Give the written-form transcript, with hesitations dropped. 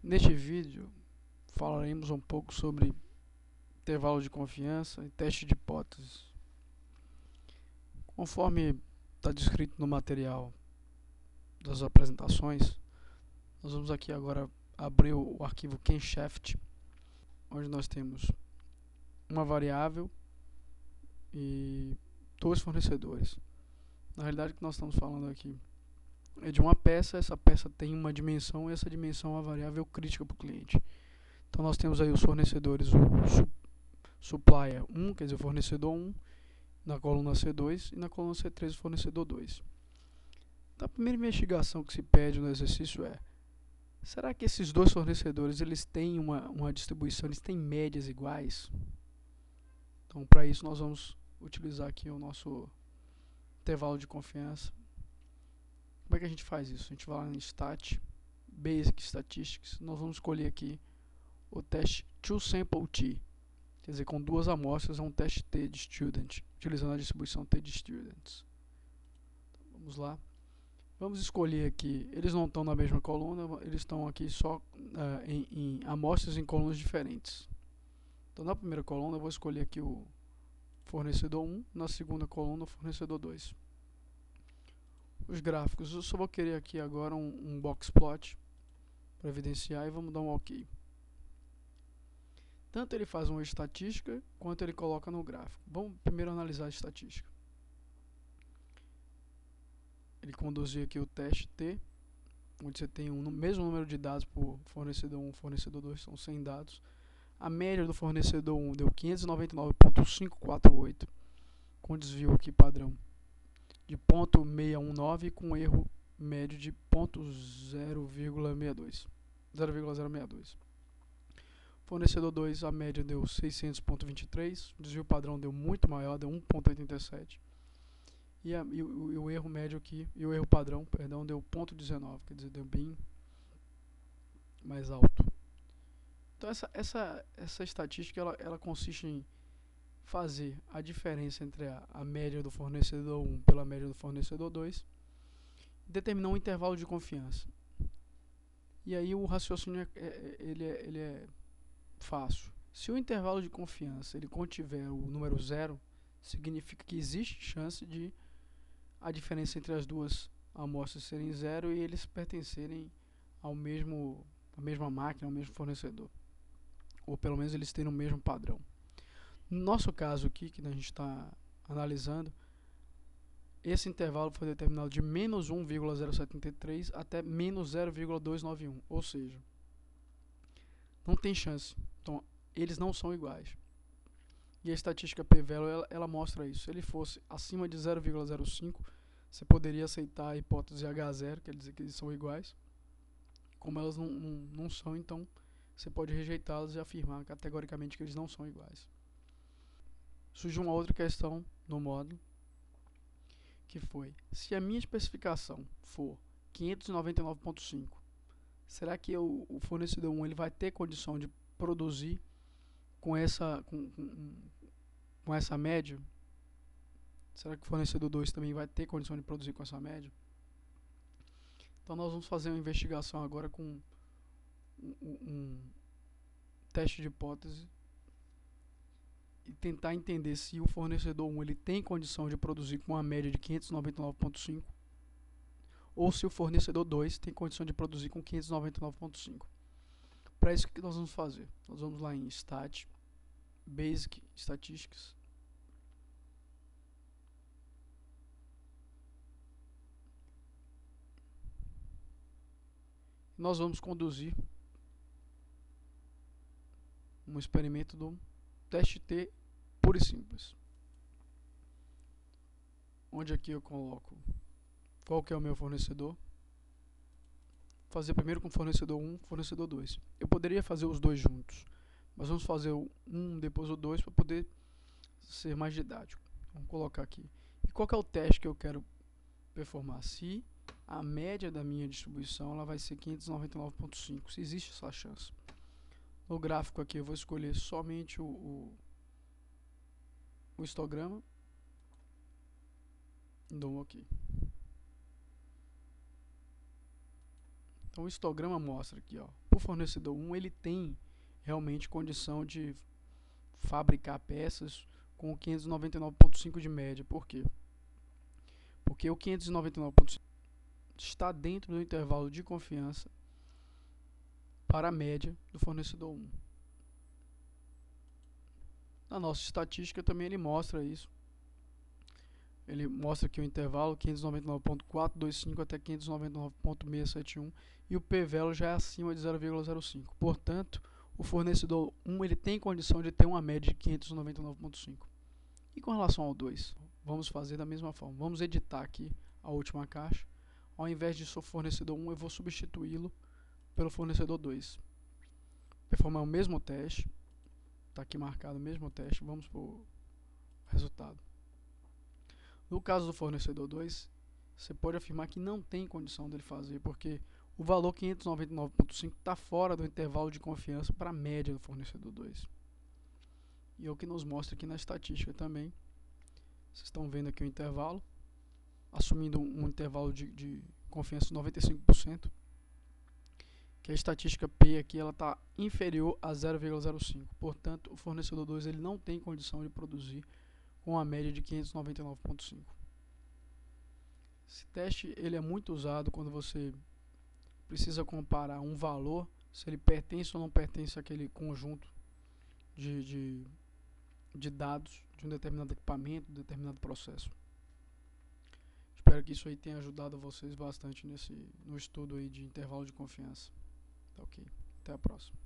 Neste vídeo falaremos um pouco sobre intervalo de confiança e teste de hipóteses. Conforme está descrito no material das apresentações, nós vamos aqui agora abrir o arquivo Kenshaft, onde nós temos uma variável e dois fornecedores. Na realidade, o que nós estamos falando aqui é de uma peça. Essa peça tem uma dimensão e essa dimensão é uma variável crítica para o cliente. Então nós temos aí os fornecedores, o supplier 1, quer dizer, o fornecedor 1, na coluna C2 e na coluna C3 o fornecedor 2. Então a primeira investigação que se pede no exercício é: será que esses dois fornecedores eles têm uma distribuição, eles têm médias iguais? Então para isso nós vamos utilizar aqui o nosso intervalo de confiança. Como é que a gente faz isso? A gente vai lá em Stat, Basic Statistics, nós vamos escolher aqui o teste TwoSampleT, quer dizer, com duas amostras é um teste T de student, utilizando a distribuição T de students. Então, vamos lá. Vamos escolher aqui, eles não estão na mesma coluna, eles estão aqui só em amostras em colunas diferentes. Então na primeira coluna eu vou escolher aqui o fornecedor 1, na segunda coluna o fornecedor 2. Os gráficos, eu só vou querer aqui agora um box plot para evidenciar e vamos dar um OK. Tanto ele faz uma estatística quanto ele coloca no gráfico. Vamos primeiro analisar a estatística. Ele conduziu aqui o teste T, onde você tem o mesmo número de dados por fornecedor 1 e fornecedor 2, são 100 dados. A média do fornecedor 1 deu 599.548, com desvio aqui padrão de 0,619 com erro médio de 0,062. Fornecedor 2, a média deu 600.23, o desvio padrão deu muito maior, deu 1,87. E o erro médio aqui, e o erro padrão, perdão, deu 0,19, quer dizer, deu bem mais alto. Então essa estatística ela consiste em fazer a diferença entre a média do fornecedor 1 pela média do fornecedor 2 e determinar um intervalo de confiança. E aí o raciocínio ele é fácil. Se o intervalo de confiança ele contiver o número 0, significa que existe chance de a diferença entre as duas amostras serem 0 e eles pertencerem à mesma máquina, ao mesmo fornecedor. Ou pelo menos eles terem o mesmo padrão. No nosso caso aqui, que a gente está analisando, esse intervalo foi determinado de menos 1,073 até menos 0,291, ou seja, não tem chance. Então, eles não são iguais. E a estatística p-value ela mostra isso. Se ele fosse acima de 0,05, você poderia aceitar a hipótese H0, quer dizer que eles são iguais. Como elas não são, então você pode rejeitá-las e afirmar categoricamente que eles não são iguais. Surgiu uma outra questão no módulo, que foi: se a minha especificação for 599.5, será que o fornecedor 1 ele vai ter condição de produzir com essa média? Será que o fornecedor 2 também vai ter condição de produzir com essa média? Então nós vamos fazer uma investigação agora com um teste de hipótese e tentar entender se o fornecedor 1 ele tem condição de produzir com uma média de 599.5 ou se o fornecedor 2 tem condição de produzir com 599.5. Para isso, o que nós vamos fazer? Nós vamos lá em Stat, Basic Statistics. Nós vamos conduzir um experimento do teste T puro e simples. Onde aqui eu coloco qual que é o meu fornecedor. Fazer primeiro com fornecedor 1 e fornecedor 2. Eu poderia fazer os dois juntos, mas vamos fazer o 1 depois o 2 para poder ser mais didático. Vamos colocar aqui. E qual que é o teste que eu quero performar? Se a média da minha distribuição ela vai ser 599.5, se existe essa chance. No gráfico aqui eu vou escolher somente o histograma. Dou um OK. Então o histograma mostra aqui, ó, o fornecedor 1 ele tem realmente condição de fabricar peças com 599.5 de média. Por quê? Porque o 599.5 está dentro do intervalo de confiança para a média do fornecedor 1. Na nossa estatística também ele mostra isso. Ele mostra que o intervalo 599.425 até 599.671 e o p-value já é acima de 0,05. Portanto, o fornecedor 1 ele tem condição de ter uma média de 599.5. E com relação ao 2, vamos fazer da mesma forma. Vamos editar aqui a última caixa. Ao invés de fornecedor 1, eu vou substituí-lo pelo fornecedor 2. Performar o mesmo teste. Está aqui marcado o mesmo teste. Vamos para o resultado. No caso do fornecedor 2, você pode afirmar que não tem condição dele fazer, porque o valor 599.5 está fora do intervalo de confiança para a média do fornecedor 2. E é o que nos mostra aqui na estatística também. Vocês estão vendo aqui o intervalo, assumindo um intervalo de confiança de 95%, que a estatística P aqui está inferior a 0,05. Portanto, o fornecedor 2 ele não tem condição de produzir com a média de 599.5. Esse teste ele é muito usado quando você precisa comparar um valor, se ele pertence ou não pertence àquele conjunto de dados de um determinado equipamento, de um determinado processo. Espero que isso aí tenha ajudado vocês bastante no estudo aí de intervalo de confiança. Tá ok. Até a próxima.